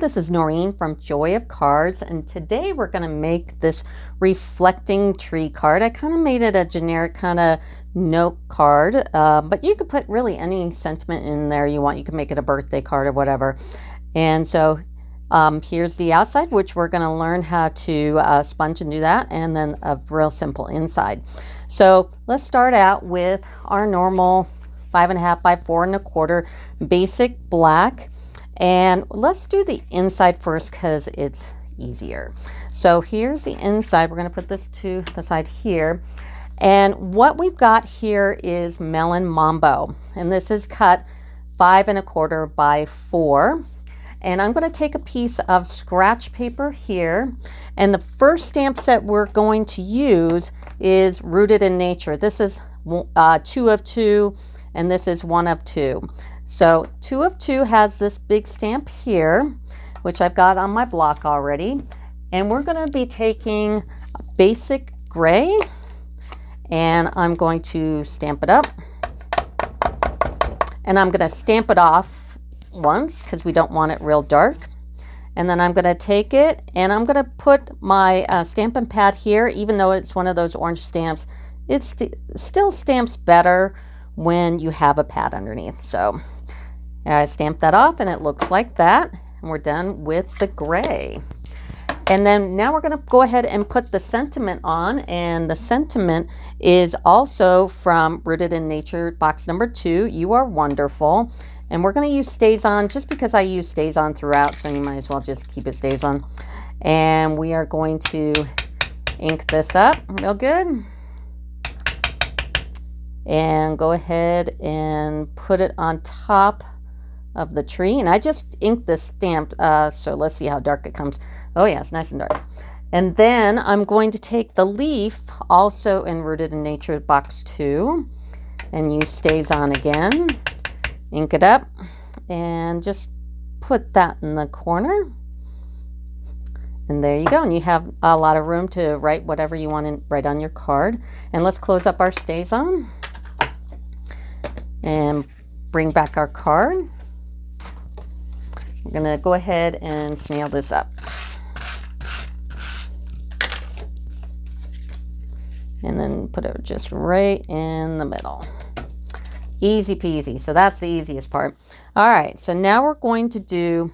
this is Noreen from Joy of Cards, and today we're going to make this reflecting tree card. I kind of made it a generic kind of note card, but you could put really any sentiment in there you want. You can make it a birthday card or whatever. And so here's the outside, which we're going to learn how to sponge and do that, and then a real simple inside. So let's start out with our normal 5.5 by 4 1/4 basic black. And let's do the inside first because it's easier. So here's the inside. We're going to put this to the side here. And what we've got here is Mellon Mambo. And this is cut 5 1/4 by 4. And I'm going to take a piece of scratch paper here. And the first stamp set we're going to use is Rooted in Nature. This is 2 of 2, and this is 1 of 2. So 2 of 2 has this big stamp here, which I've got on my block already. And we're going to be taking a basic gray, and I'm going to stamp it up. And I'm going to stamp it off once because we don't want it real dark. And then I'm going to take it and I'm going to put my Stampin' pad here. Even though it's one of those orange stamps, it still stamps better when you have a pad underneath. So I stamped that off and it looks like that. And we're done with the gray. And then now we're going to go ahead and put the sentiment on. And the sentiment is also from Rooted in Nature, box number 2. You are wonderful. And we're going to use Stays On just because I use Stays On throughout. So you might as well just keep it Stays On. And we are going to ink this up real good. And go ahead and put it on top of the tree. And I just inked this stamp, so let's see how dark it comes. Oh yeah, it's nice and dark. And then I'm going to take the leaf, also in Rooted in Nature, box 2, and use Stays On again. Ink it up, and just put that in the corner. And there you go. And you have a lot of room to write whatever you want to write on your card. And let's close up our Stays On. And bring back our card. We're going to go ahead and snail this up. And then put it just right in the middle. Easy peasy. So that's the easiest part. All right, so now we're going to do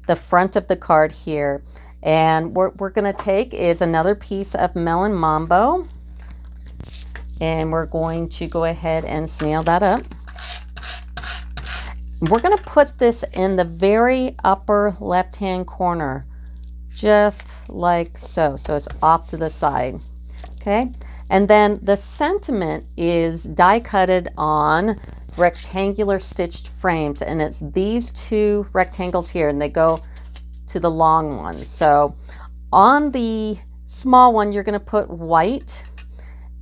the front of the card here. And what we're going to take is another piece of Mellon Mambo. And we're going to go ahead and snail that up. We're going to put this in the very upper left-hand corner, just like so. So it's off to the side, okay? And then the sentiment is die-cutted on rectangular stitched frames, and it's these 2 rectangles here, and they go to the long ones. So on the small one, you're going to put white,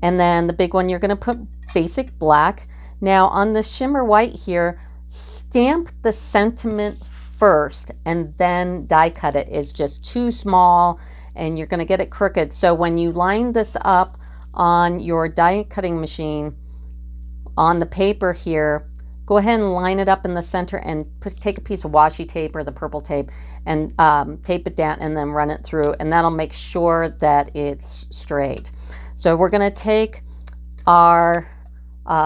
and then the big one, you're going to put basic black. Now on the Shimmer White here, stamp the sentiment first and then die cut it. It's just too small and you're going to get it crooked. So when you line this up on your die cutting machine on the paper here, go ahead and line it up in the center and take a piece of washi tape or the purple tape and tape it down and then run it through, and that'll make sure that it's straight. So we're going to take our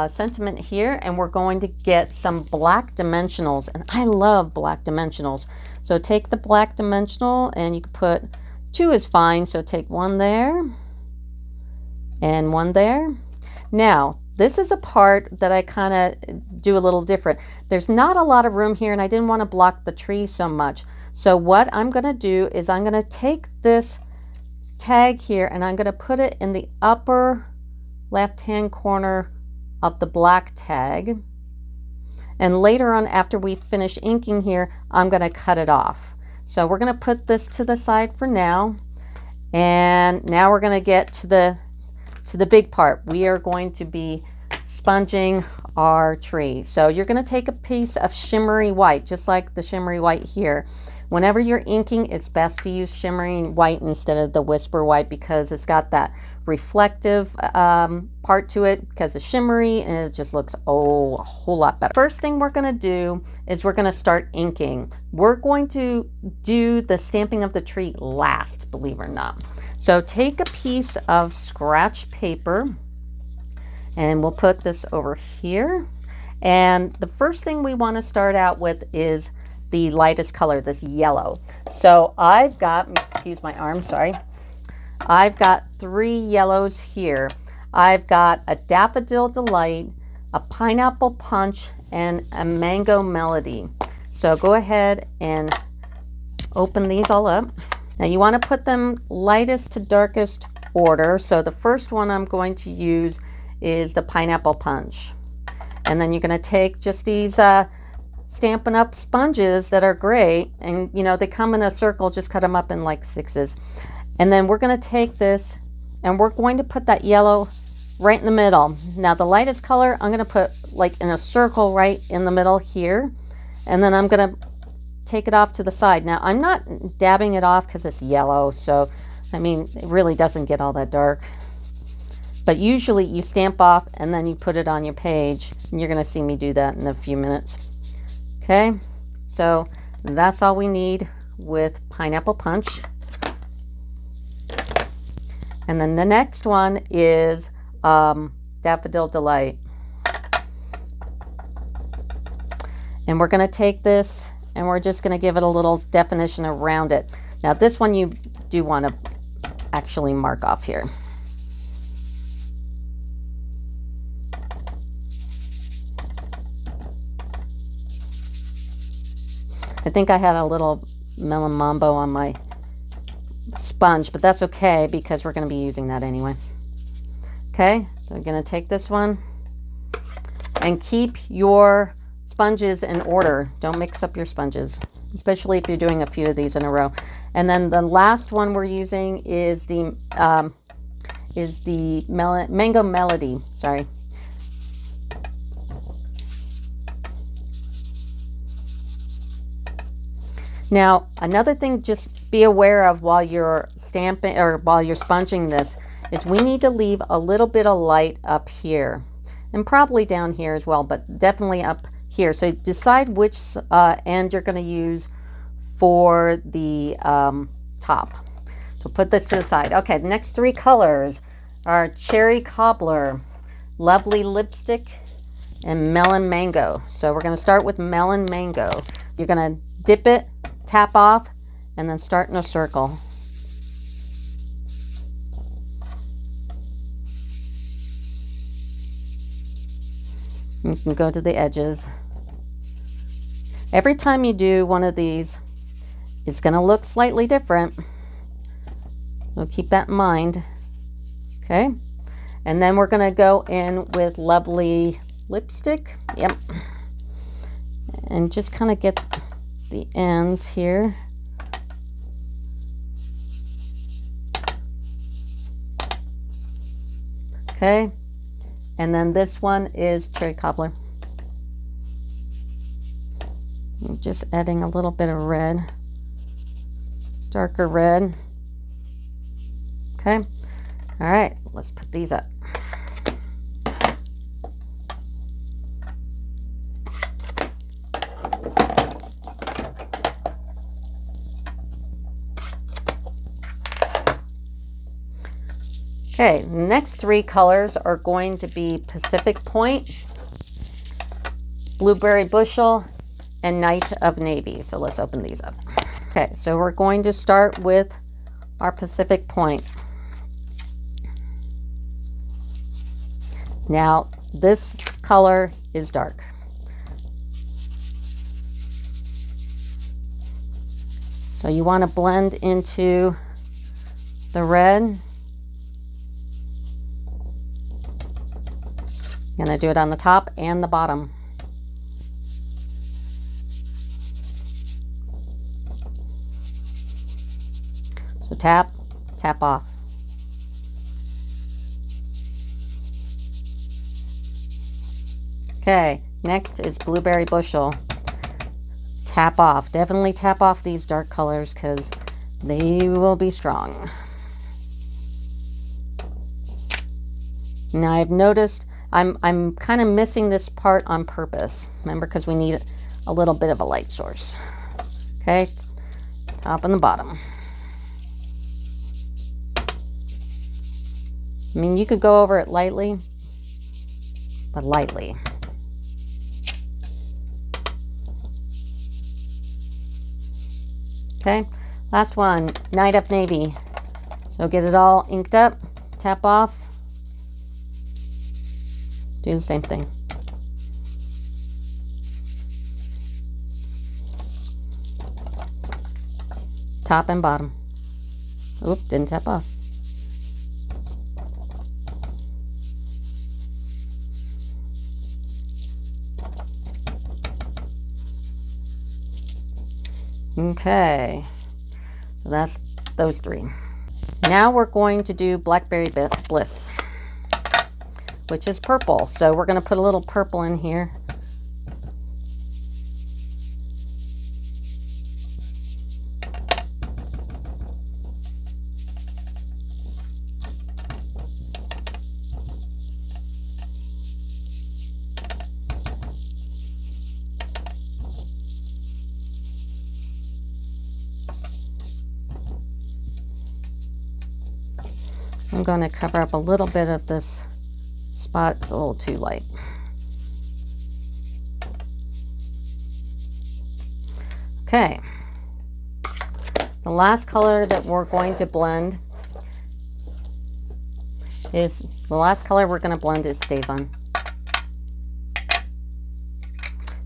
sentiment here, and we're going to get some black dimensionals, and I love black dimensionals. So take the black dimensional, and you can put 2 is fine. So take 1 there and 1 there. Now this is a part that I kind of do a little different. There's not a lot of room here, and I didn't want to block the tree so much. So what I'm going to do is I'm going to take this tag here and I'm going to put it in the upper left hand corner of the black tag, and later on after we finish inking here, I'm going to cut it off. So we're going to put this to the side for now, and now we're going to get to the big part. We are going to be sponging our tree. So you're going to take a piece of Shimmery White, just like the Shimmery White here. Whenever you're inking, it's best to use Shimmery White instead of the Whisper White because it's got that reflective part to it because it's shimmery, and it just looks a whole lot better. First thing we're going to do is we're going to start inking. We're going to do the stamping of the tree last, believe it or not. So take a piece of scratch paper, and we'll put this over here. And the first thing we want to start out with is the lightest color, this yellow. So I've got, excuse my arm, sorry. I've got 3 yellows here. I've got a Daffodil Delight, a Pineapple Punch, and a Mango Melody. So go ahead and open these all up. Now you want to put them lightest to darkest order. So the first one I'm going to use is the Pineapple Punch. And then you're going to take just these Stampin' Up sponges that are great. And you know, they come in a circle, just cut them up in like 6s. And then we're going to take this and we're going to put that yellow right in the middle. Now the lightest color I'm going to put like in a circle right in the middle here. And then I'm going to take it off to the side. Now I'm not dabbing it off because it's yellow. So, I mean, it really doesn't get all that dark. But usually you stamp off and then you put it on your page. And you're going to see me do that in a few minutes. Okay, so that's all we need with Pineapple Punch. And then the next one is Daffodil Delight. And we're going to take this and we're just going to give it a little definition around it. Now this one you do want to actually mark off here. I think I had a little Mellon Mambo on my sponge, but that's okay because we're going to be using that anyway. Okay, so I'm going to take this one and keep your sponges in order. Don't mix up your sponges, especially if you're doing a few of these in a row. And then the last one we're using is the Mango Melody. Sorry. Now, another thing just be aware of while you're stamping or while you're sponging this is we need to leave a little bit of light up here and probably down here as well, but definitely up here. So decide which end you're going to use for the top. So put this to the side. Okay, the next 3 colors are Cherry Cobbler, Lovely Lipstick, and Mellon Mango. So we're going to start with Mellon Mango. You're going to dip it, tap off, and then start in a circle. You can go to the edges. Every time you do one of these, it's going to look slightly different. So keep that in mind. Okay. And then we're going to go in with Lovely Lipstick. Yep. And just kind of get the ends here. Okay, and then this one is Cherry Cobbler. I'm just adding a little bit of red, darker red. Okay, all right, let's put these up. Okay, next 3 colors are going to be Pacific Point, Blueberry Bushel, and Night of Navy. So let's open these up. Okay, so we're going to start with our Pacific Point. Now, this color is dark. So you want to blend into the red. I'm going to do it on the top and the bottom. So tap, tap off. Okay, next is Blueberry Bushel. tap off. Definitely tap off these dark colors because they will be strong. Now I've noticed I'm kind of missing this part on purpose. Remember, because we need a little bit of a light source. Okay, top and the bottom. I mean, you could go over it lightly, but lightly. Okay, last one, Night of Navy. So get it all inked up, tap off, do the same thing. Top and bottom. Oop, didn't tap off. Okay, so that's those three. Now we're going to do Blackberry Bliss, which is purple. So we're going to put a little purple in here. I'm going to cover up a little bit of this spot. It's a little too light. Okay. The last color that we're going to blend is, Stays On.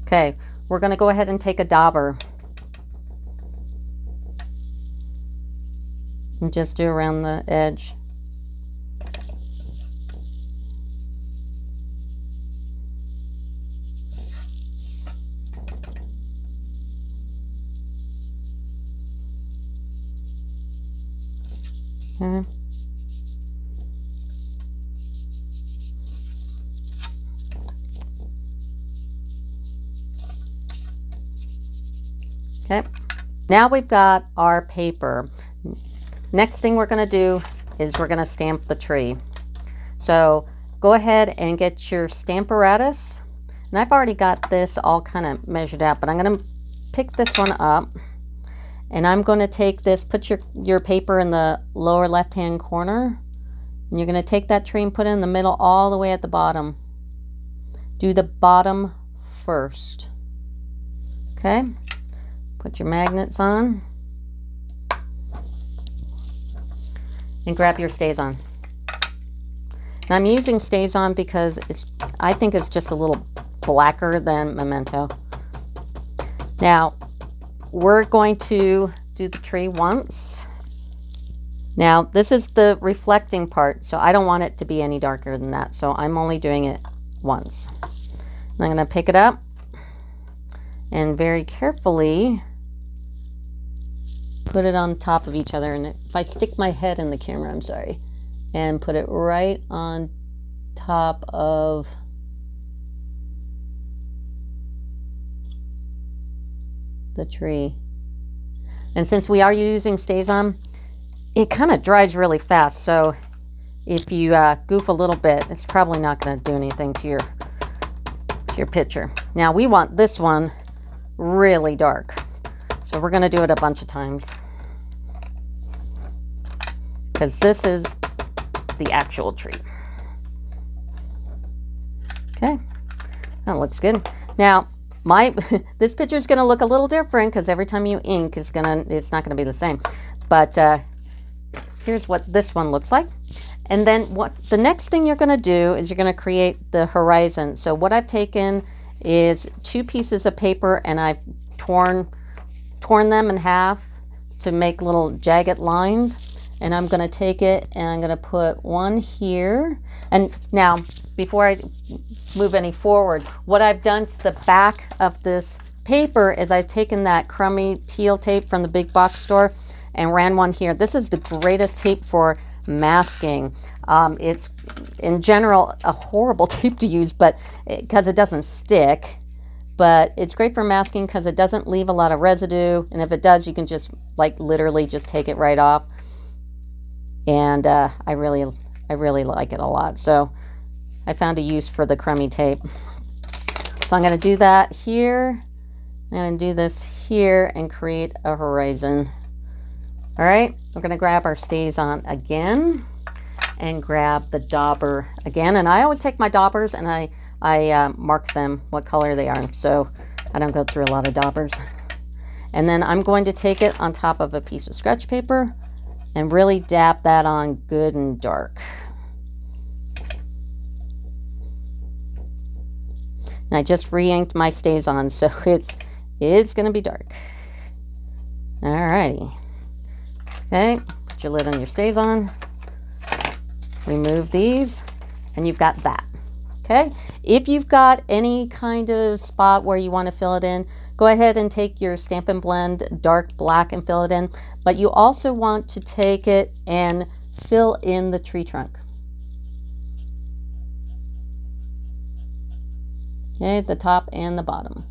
Okay, we're going to go ahead and take a dauber and just do around the edge. Okay, now we've got our paper. Next thing we're going to do is we're going to stamp the tree. So go ahead and get your Stamparatus. And I've already got this all kind of measured out, but I'm going to pick this one up. And I'm going to take this, put your paper in the lower left-hand corner. And you're going to take that tree and put it in the middle all the way at the bottom. Do the bottom first. Okay? Put your magnets on. And grab your Stays On. Now I'm using Stays On because I think it's just a little blacker than Memento. Now, we're going to do the tree once. Now, this is the reflecting part, so I don't want it to be any darker than that, so I'm only doing it once. And I'm going to pick it up and very carefully put it on top of each other. And if I stick my head in the camera, I'm sorry, and put it right on top of the tree. And since we are using Stays On, it kind of dries really fast, so if you goof a little bit, it's probably not going to do anything to your picture. Now we want this one really dark, so we're going to do it a bunch of times because this is the actual tree. Okay, that looks good. Now this picture is going to look a little different because every time you ink, it's not going to be the same. But here's what this one looks like. And then the next thing you're going to do is you're going to create the horizon. So what I've taken is 2 pieces of paper and I've torn them in half to make little jagged lines. And I'm going to take it and I'm going to put one here. And now, before I move any forward, what I've done to the back of this paper is I've taken that crummy teal tape from the big box store and ran one here. This is the greatest tape for masking. It's in general a horrible tape to use, but because it doesn't stick, but it's great for masking because it doesn't leave a lot of residue. And if it does, you can just like literally just take it right off. And I really like it a lot. So I found a use for the crummy tape. So I'm going to do that here. I'm going to do this here and create a horizon. All right, we're going to grab our StazOn again and grab the dauber again. And I always take my daubers and I mark them what color they are, so I don't go through a lot of daubers. And then I'm going to take it on top of a piece of scratch paper and really dab that on good and dark. And I just re-inked my StazOn, so it's going to be dark. Alrighty. Okay, put your lid on your StazOn. Remove these, and you've got that. Okay, if you've got any kind of spot where you want to fill it in, go ahead and take your Stampin' Blend dark black and fill it in. But you also want to take it and fill in the tree trunk. Okay, the top and the bottom.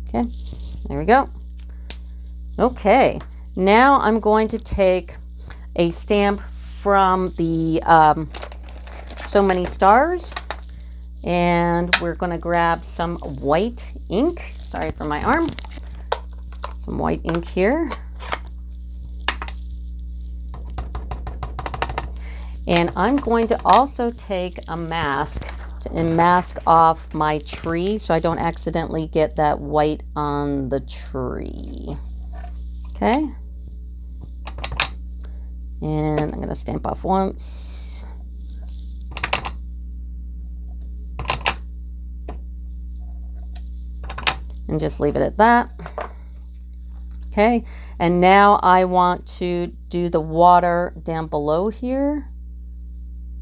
Okay, there we go. Okay, now I'm going to take a stamp from the So Many Stars, and we're going to grab some white ink. Sorry for my arm. Some white ink here. And I'm going to also take a mask and mask off my tree so I don't accidentally get that white on the tree. Okay. And I'm going to stamp off once. And just leave it at that. Okay. And now I want to do the water down below here.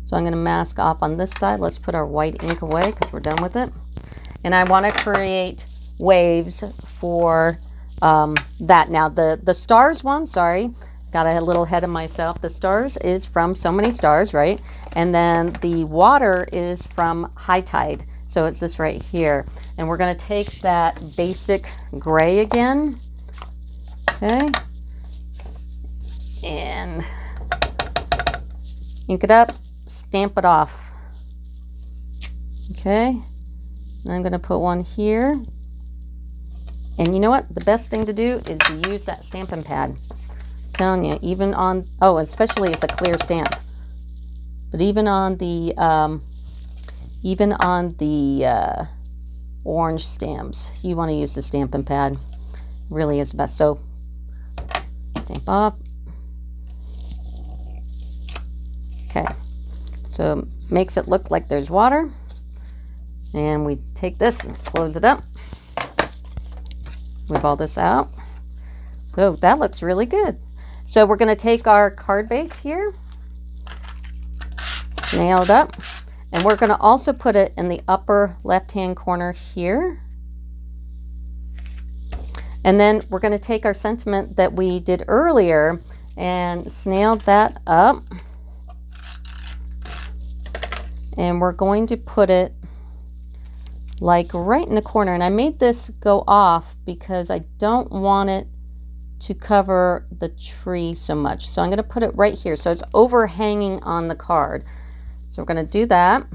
So I'm going to mask off on this side. Let's put our white ink away because we're done with it. And I want to create waves for that. Now the stars one, sorry, got a little ahead of myself. The stars is from So Many Stars, right? And then the water is from High Tide. So it's this right here. And we're going to take that basic gray again. Okay. And ink it up. Stamp it off. Okay, and I'm going to put one here. And you know what? The best thing to do is to use that Stampin' pad. I'm telling you, even on, oh, especially it's a clear stamp. But even on the orange stamps, you want to use the Stampin' pad. It really is best. So stamp off. Okay. So it makes it look like there's water. And we take this and close it up. Move all this out. So that looks really good. So we're going to take our card base here, nail it up, and we're going to also put it in the upper left-hand corner here. And then we're going to take our sentiment that we did earlier and snail that up. And we're going to put it like right in the corner. And I made this go off because I don't want it to cover the tree so much. So I'm going to put it right here. So it's overhanging on the card. So we're going to do that.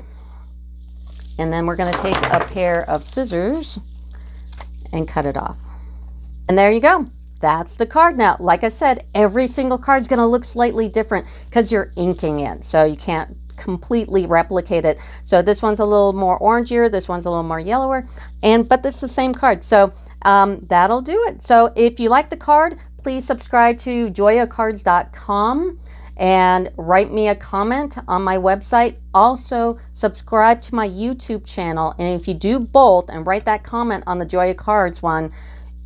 And then we're going to take a pair of scissors and cut it off. And there you go. That's the card. Now, like I said, every single card is going to look slightly different because you're inking it. So you can't completely replicate it. So this one's a little more orangier, this one's a little more yellower, but it's the same card. So that'll do it. So if you like the card, please subscribe to joyacards.com and write me a comment on my website. Also subscribe to my YouTube channel, and if you do both and write that comment on the Joya Cards one,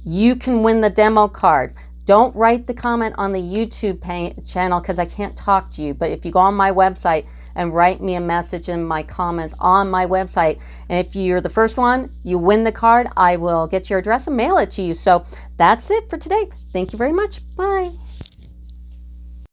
you can win the demo card. Don't write the comment on the YouTube channel because I can't talk to you, but if you go on my website and write me a message in my comments on my website, and if you're the first one, you win the card, I will get your address and mail it to you. So that's it for today. Thank you very much. Bye.